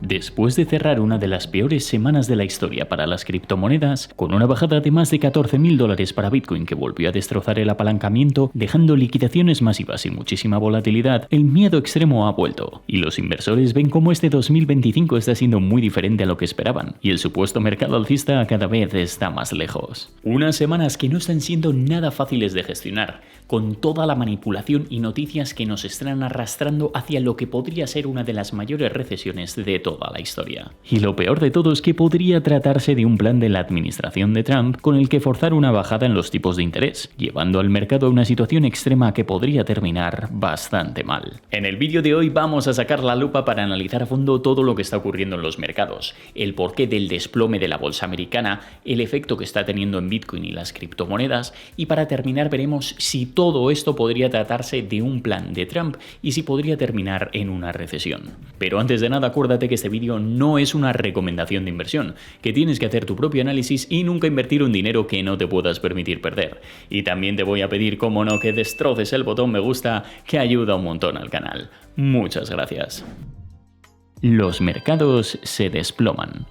Después de cerrar una de las peores semanas de la historia para las criptomonedas, con una bajada de más de $14.000 para Bitcoin que volvió a destrozar el apalancamiento, dejando liquidaciones masivas y muchísima volatilidad, el miedo extremo ha vuelto, y los inversores ven cómo este 2025 está siendo muy diferente a lo que esperaban, y el supuesto mercado alcista cada vez está más lejos. Unas semanas que no están siendo nada fáciles de gestionar, con toda la manipulación y noticias que nos están arrastrando hacia lo que podría ser una de las mayores recesiones de toda la historia. Y lo peor de todo es que podría tratarse de un plan de la administración de Trump con el que forzar una bajada en los tipos de interés, llevando al mercado a una situación extrema que podría terminar bastante mal. En el vídeo de hoy vamos a sacar la lupa para analizar a fondo todo lo que está ocurriendo en los mercados, el porqué del desplome de la bolsa americana, el efecto que está teniendo en Bitcoin y las criptomonedas, y para terminar veremos si todo esto podría tratarse de un plan de Trump y si podría terminar en una recesión. Pero antes de nada, acuérdate que este vídeo no es una recomendación de inversión, que tienes que hacer tu propio análisis y nunca invertir un dinero que no te puedas permitir perder. Y también te voy a pedir, como no, que destroces el botón me gusta, que ayuda un montón al canal. Muchas gracias. Los mercados se desploman.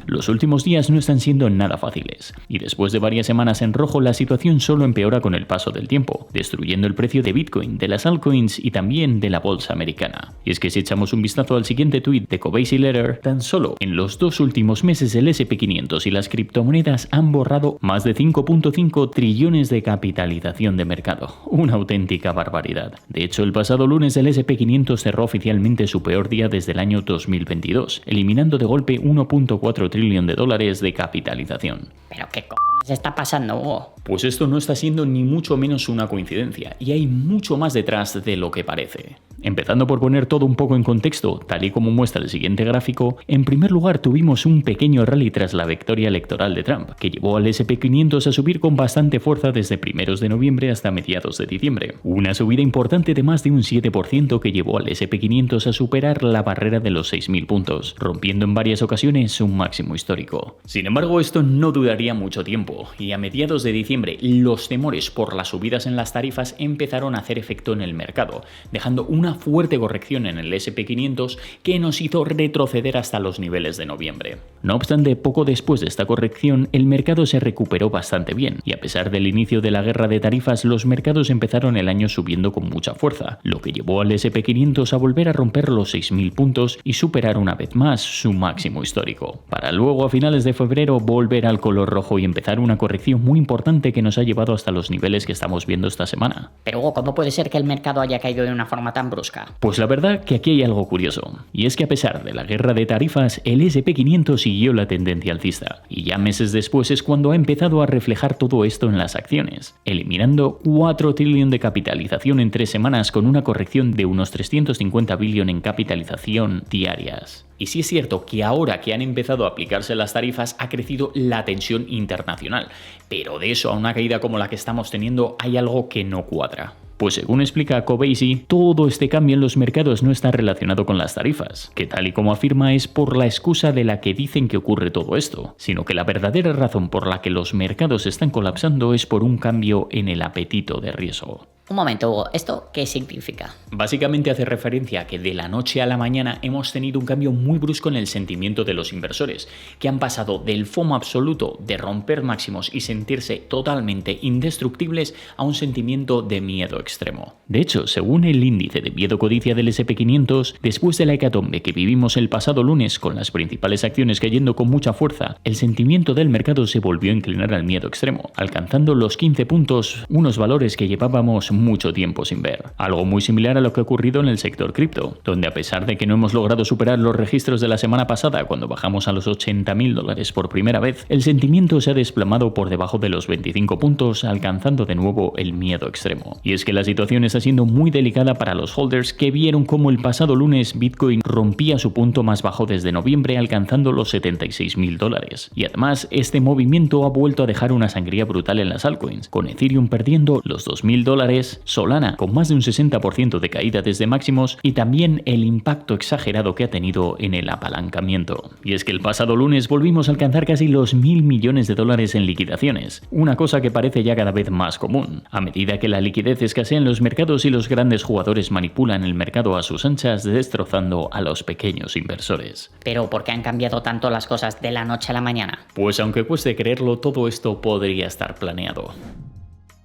Los últimos días no están siendo nada fáciles, y después de varias semanas en rojo la situación solo empeora con el paso del tiempo, destruyendo el precio de Bitcoin, de las altcoins y también de la bolsa americana. Y es que si echamos un vistazo al siguiente tweet de Covey's Letter, tan solo en los 2 últimos meses el S&P 500 y las criptomonedas han borrado más de 5.5 trillones de capitalización de mercado. Una auténtica barbaridad. De hecho, el pasado lunes el S&P 500 cerró oficialmente su peor día desde el año 2022, eliminando de golpe 1.4 trillones de dólares de capitalización. ¿Pero qué cojones está pasando, Hugo? Pues esto no está siendo ni mucho menos una coincidencia, y hay mucho más detrás de lo que parece. Empezando por poner todo un poco en contexto, tal y como muestra el siguiente gráfico, en primer lugar tuvimos un pequeño rally tras la victoria electoral de Trump, que llevó al S&P 500 a subir con bastante fuerza desde primeros de noviembre hasta mediados de diciembre. Una subida importante de más de un 7% que llevó al S&P 500 a superar la barrera de los 6.000 puntos, rompiendo en varias ocasiones un máximo histórico. Sin embargo, esto no duraría mucho tiempo, y a mediados de diciembre los temores por las subidas en las tarifas empezaron a hacer efecto en el mercado, dejando una fuerte corrección en el S&P 500 que nos hizo retroceder hasta los niveles de noviembre. No obstante, poco después de esta corrección, el mercado se recuperó bastante bien, y a pesar del inicio de la guerra de tarifas, los mercados empezaron el año subiendo con mucha fuerza, lo que llevó al S&P 500 a volver a romper los 6.000 puntos y superar una vez más su máximo histórico, para luego a finales de febrero volver al color rojo y empezar una corrección muy importante que nos ha llevado hasta los niveles que estamos viendo esta semana. Pero Hugo, ¿cómo puede ser que el mercado haya caído de una forma tan brusca? Pues la verdad que aquí hay algo curioso, y es que a pesar de la guerra de tarifas, el S&P 500 siguió la tendencia alcista, y ya meses después es cuando ha empezado a reflejar todo esto en las acciones, eliminando 4 trillones de capitalización en 3 semanas con una corrección de unos 350 billones en capitalización diarias. Y sí es cierto que ahora que han empezado a aplicarse las tarifas ha crecido la tensión internacional, pero de eso a una caída como la que estamos teniendo hay algo que no cuadra. Pues según explica Covey's, todo este cambio en los mercados no está relacionado con las tarifas, que tal y como afirma es por la excusa de la que dicen que ocurre todo esto, sino que la verdadera razón por la que los mercados están colapsando es por un cambio en el apetito de riesgo. Un momento, Hugo, ¿esto qué significa? Básicamente hace referencia a que de la noche a la mañana hemos tenido un cambio muy brusco en el sentimiento de los inversores, que han pasado del FOMO absoluto de romper máximos y sentirse totalmente indestructibles a un sentimiento de miedo extremo. De hecho, según el índice de miedo codicia del S&P 500, después de la hecatombe que vivimos el pasado lunes con las principales acciones cayendo con mucha fuerza, el sentimiento del mercado se volvió a inclinar al miedo extremo, alcanzando los 15 puntos, unos valores que llevábamos mucho tiempo sin ver. Algo muy similar a lo que ha ocurrido en el sector cripto, donde a pesar de que no hemos logrado superar los registros de la semana pasada cuando bajamos a los $80.000 por primera vez, el sentimiento se ha desplomado por debajo de los 25 puntos, alcanzando de nuevo el miedo extremo. Y es que la situación está siendo muy delicada para los holders que vieron cómo el pasado lunes Bitcoin rompía su punto más bajo desde noviembre, alcanzando los $76.000. Y además, este movimiento ha vuelto a dejar una sangría brutal en las altcoins, con Ethereum perdiendo los $2.000, dólares, Solana con más de un 60% de caída desde máximos y también el impacto exagerado que ha tenido en el apalancamiento. Y es que el pasado lunes volvimos a alcanzar casi los 1.000 millones de dólares en liquidaciones, una cosa que parece ya cada vez más común. A medida que la liquidez escasea en los mercados y los grandes jugadores manipulan el mercado a sus anchas, destrozando a los pequeños inversores. Pero ¿por qué han cambiado tanto las cosas de la noche a la mañana? Pues aunque cueste creerlo, todo esto podría estar planeado.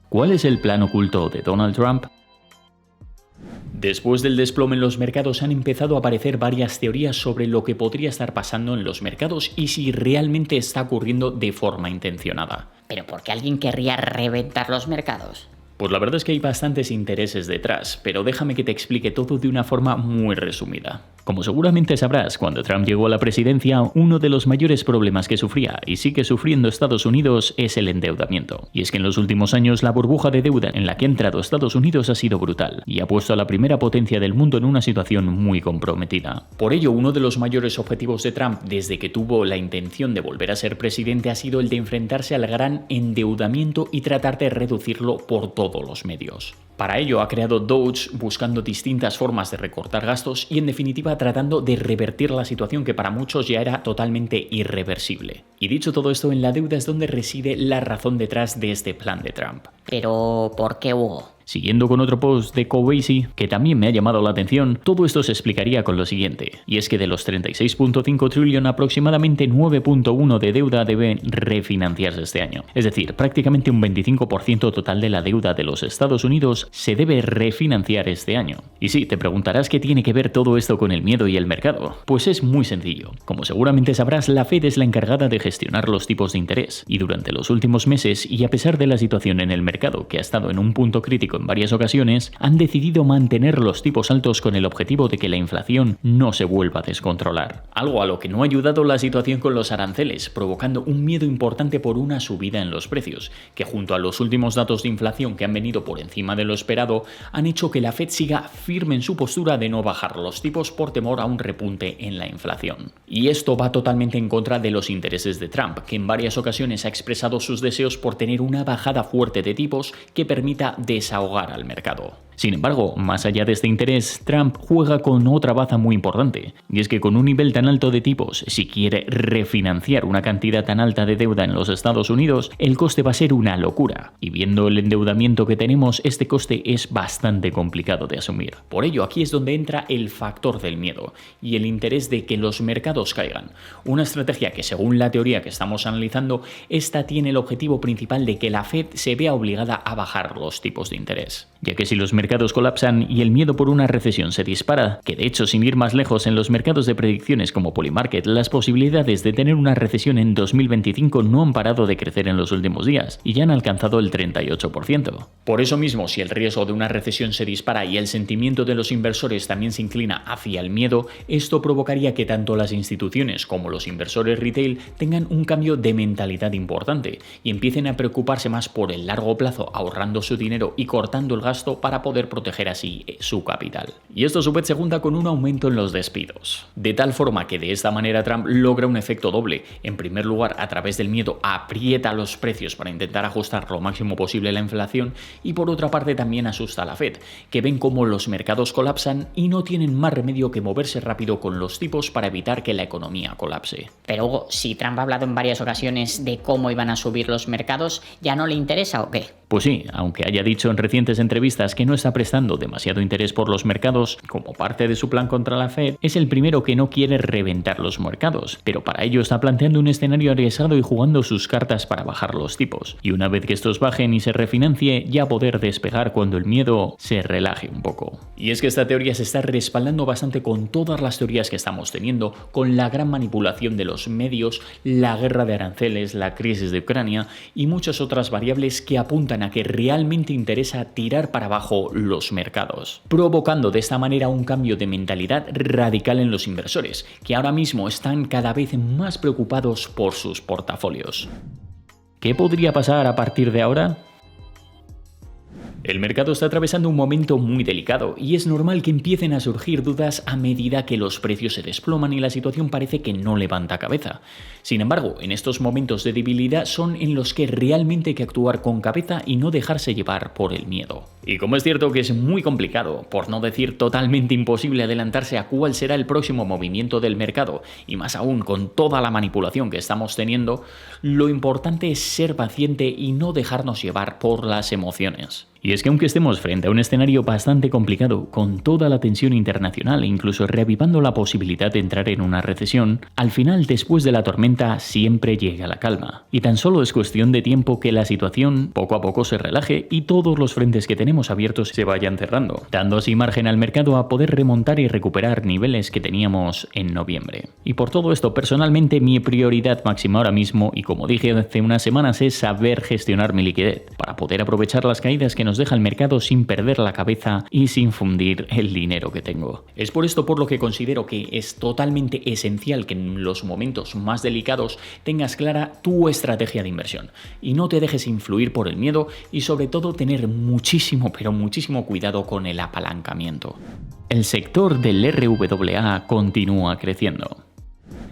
¿Cuál es el plan oculto de Donald Trump? Después del desplome en los mercados han empezado a aparecer varias teorías sobre lo que podría estar pasando en los mercados y si realmente está ocurriendo de forma intencionada. ¿Pero por qué alguien querría reventar los mercados? Pues la verdad es que hay bastantes intereses detrás, pero déjame que te explique todo de una forma muy resumida. Como seguramente sabrás, cuando Trump llegó a la presidencia, uno de los mayores problemas que sufría y sigue sufriendo Estados Unidos es el endeudamiento. Y es que en los últimos años la burbuja de deuda en la que ha entrado Estados Unidos ha sido brutal y ha puesto a la primera potencia del mundo en una situación muy comprometida. Por ello, uno de los mayores objetivos de Trump desde que tuvo la intención de volver a ser presidente ha sido el de enfrentarse al gran endeudamiento y tratar de reducirlo por todos los medios. Para ello ha creado Doge buscando distintas formas de recortar gastos y en definitiva tratando de revertir la situación que para muchos ya era totalmente irreversible. Y dicho todo esto, en la deuda es donde reside la razón detrás de este plan de Trump. Pero ¿por qué, Hugo? Siguiendo con otro post de Cobasi, que también me ha llamado la atención, todo esto se explicaría con lo siguiente, y es que de los 36.5 trillion aproximadamente 9.1 de deuda deben refinanciarse este año. Es decir, prácticamente un 25% total de la deuda de los Estados Unidos se debe refinanciar este año. Y sí, te preguntarás qué tiene que ver todo esto con el miedo y el mercado. Pues es muy sencillo. Como seguramente sabrás, la Fed es la encargada de gestionar los tipos de interés, y durante los últimos meses, y a pesar de la situación en el mercado que ha estado en un punto crítico en varias ocasiones, han decidido mantener los tipos altos con el objetivo de que la inflación no se vuelva a descontrolar. Algo a lo que no ha ayudado la situación con los aranceles, provocando un miedo importante por una subida en los precios, que junto a los últimos datos de inflación que han venido por encima de lo esperado, han hecho que la Fed siga firme en su postura de no bajar los tipos por temor a un repunte en la inflación. Y esto va totalmente en contra de los intereses de Trump, que en varias ocasiones ha expresado sus deseos por tener una bajada fuerte de tipos que permita desahogar al mercado. Sin embargo, más allá de este interés, Trump juega con otra baza muy importante, y es que con un nivel tan alto de tipos, si quiere refinanciar una cantidad tan alta de deuda en los Estados Unidos, el coste va a ser una locura, y viendo el endeudamiento que tenemos, este coste es bastante complicado de asumir. Por ello, aquí es donde entra el factor del miedo, y el interés de que los mercados caigan. Una estrategia que, según la teoría que estamos analizando, esta tiene el objetivo principal de que la Fed se vea obligada a bajar los tipos de interés, ya que si los mercados colapsan y el miedo por una recesión se dispara, que de hecho sin ir más lejos en los mercados de predicciones como Polymarket, las posibilidades de tener una recesión en 2025 no han parado de crecer en los últimos días y ya han alcanzado el 38%. Por eso mismo, si el riesgo de una recesión se dispara y el sentimiento de los inversores también se inclina hacia el miedo, esto provocaría que tanto las instituciones como los inversores retail tengan un cambio de mentalidad importante y empiecen a preocuparse más por el largo plazo, ahorrando su dinero y cortando el gasto para poder proteger así su capital. Y esto a su vez se junta con un aumento en los despidos. De tal forma que de esta manera Trump logra un efecto doble. En primer lugar, a través del miedo aprieta los precios para intentar ajustar lo máximo posible la inflación y por otra parte también asusta a la Fed, que ven cómo los mercados colapsan y no tienen más remedio que moverse rápido con los tipos para evitar que la economía colapse. Pero Hugo, si Trump ha hablado en varias ocasiones de cómo iban a subir los mercados, ¿ya no le interesa o qué? Pues sí, aunque haya dicho en recientes entrevistas que no está prestando demasiado interés por los mercados como parte de su plan contra la Fed, es el primero que no quiere reventar los mercados, pero para ello está planteando un escenario arriesgado y jugando sus cartas para bajar los tipos, y una vez que estos bajen y se refinancie, ya poder despegar cuando el miedo se relaje un poco. Y es que esta teoría se está respaldando bastante con todas las teorías que estamos teniendo, con la gran manipulación de los medios, la guerra de aranceles, la crisis de Ucrania y muchas otras variables que apuntan a que realmente interesa tirar para abajo los mercados, provocando de esta manera un cambio de mentalidad radical en los inversores, que ahora mismo están cada vez más preocupados por sus portafolios. ¿Qué podría pasar a partir de ahora? El mercado está atravesando un momento muy delicado y es normal que empiecen a surgir dudas a medida que los precios se desploman y la situación parece que no levanta cabeza. Sin embargo, en estos momentos de debilidad son en los que realmente hay que actuar con cabeza y no dejarse llevar por el miedo. Y como es cierto que es muy complicado, por no decir totalmente imposible adelantarse a cuál será el próximo movimiento del mercado, y más aún con toda la manipulación que estamos teniendo, lo importante es ser paciente y no dejarnos llevar por las emociones. Y es que aunque estemos frente a un escenario bastante complicado, con toda la tensión internacional e incluso reavivando la posibilidad de entrar en una recesión, al final, después de la tormenta, siempre llega la calma. Y tan solo es cuestión de tiempo que la situación poco a poco se relaje y todos los frentes que tenemos abiertos se vayan cerrando, dando así margen al mercado a poder remontar y recuperar niveles que teníamos en noviembre. Y por todo esto, personalmente, mi prioridad máxima ahora mismo, y como dije hace unas semanas, es saber gestionar mi liquidez, para poder aprovechar las caídas que nos deja el mercado sin perder la cabeza y sin fundir el dinero que tengo. Es por esto por lo que considero que es totalmente esencial que en los momentos más delicados tengas clara tu estrategia de inversión y no te dejes influir por el miedo y sobre todo tener muchísimo, pero muchísimo cuidado con el apalancamiento. El sector del RWA continúa creciendo.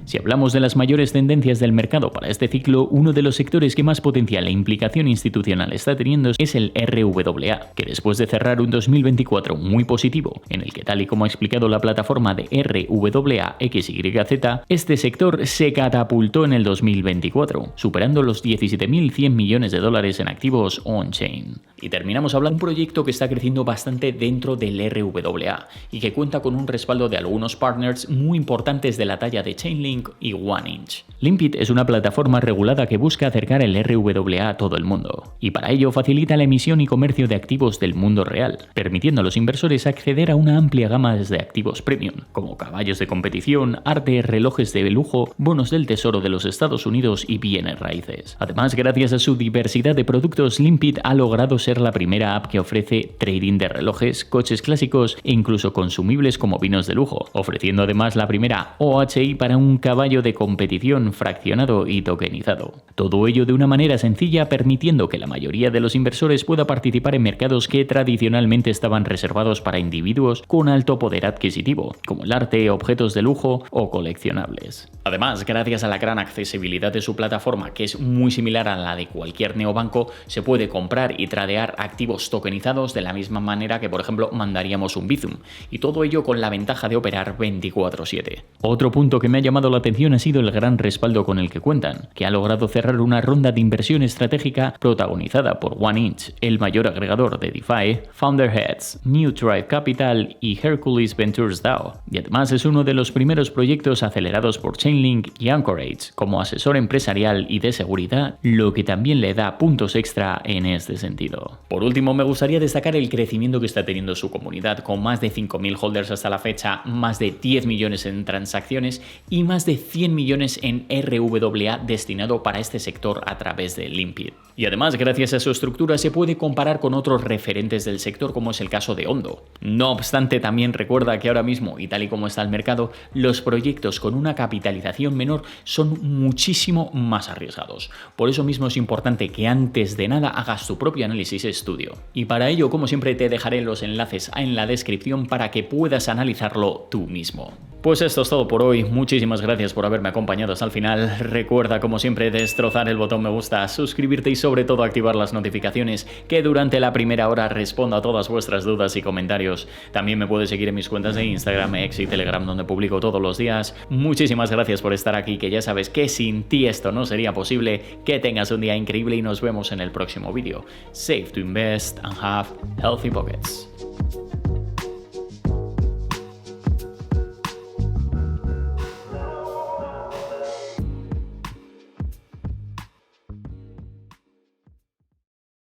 Si hablamos de las mayores tendencias del mercado para este ciclo, uno de los sectores que más potencial e implicación institucional está teniendo es el RWA, que después de cerrar un 2024 muy positivo, en el que tal y como ha explicado la plataforma de RWAXYZ, este sector se catapultó en el 2024, superando los 17.100 millones de dólares en activos on-chain. Y terminamos hablando de un proyecto que está creciendo bastante dentro del RWA y que cuenta con un respaldo de algunos partners muy importantes de la talla de Chainlink y OneInch. Limpid es una plataforma regulada que busca acercar el RWA a todo el mundo, y para ello facilita la emisión y comercio de activos del mundo real, permitiendo a los inversores acceder a una amplia gama de activos premium, como caballos de competición, arte, relojes de lujo, bonos del Tesoro de los Estados Unidos y bienes raíces. Además, gracias a su diversidad de productos, Limpid ha logrado ser la primera app que ofrece trading de relojes, coches clásicos e incluso consumibles como vinos de lujo, ofreciendo además la primera OHI para un caballo de competición fraccionado y tokenizado. Todo ello de una manera sencilla, permitiendo que la mayoría de los inversores pueda participar en mercados que tradicionalmente estaban reservados para individuos con alto poder adquisitivo, como el arte, objetos de lujo o coleccionables. Además, gracias a la gran accesibilidad de su plataforma, que es muy similar a la de cualquier neobanco, se puede comprar y tradear activos tokenizados de la misma manera que, por ejemplo, mandaríamos un Bizum, y todo ello con la ventaja de operar 24/7. Otro punto que me ha llamado la atención ha sido el gran respaldo con el que cuentan, que ha logrado cerrar una ronda de inversión estratégica protagonizada por OneInch, el mayor agregador de DeFi, Founderheads, New Tribe Capital y Hercules Ventures DAO, y además es uno de los primeros proyectos acelerados por Chainlink y Anchorage como asesor empresarial y de seguridad, lo que también le da puntos extra en este sentido. Por último, me gustaría destacar el crecimiento que está teniendo su comunidad, con más de 5.000 holders hasta la fecha, más de 10 millones en transacciones y más de 100 millones en RWA destinado para este sector a través de Limpid. Y además, gracias a su estructura, se puede comparar con otros referentes del sector, como es el caso de Ondo. No obstante, también recuerda que ahora mismo, y tal y como está el mercado, los proyectos con una capitalización menor son muchísimo más arriesgados. Por eso mismo es importante que antes de nada hagas tu propio análisis estudio. Y para ello, como siempre, te dejaré los enlaces en la descripción para que puedas analizarlo tú mismo. Pues esto es todo por hoy, muchísimas gracias por haberme acompañado hasta el final. Recuerda, como siempre, destrozar el botón me gusta, suscribirte y sobre todo activar las notificaciones, que durante la primera hora respondo a todas vuestras dudas y comentarios. También me puedes seguir en mis cuentas de Instagram, X y Telegram, donde publico todos los días. Muchísimas gracias por estar aquí, que ya sabes que sin ti esto no sería posible. Que tengas un día increíble y nos vemos en el próximo vídeo. Save to invest and have healthy pockets.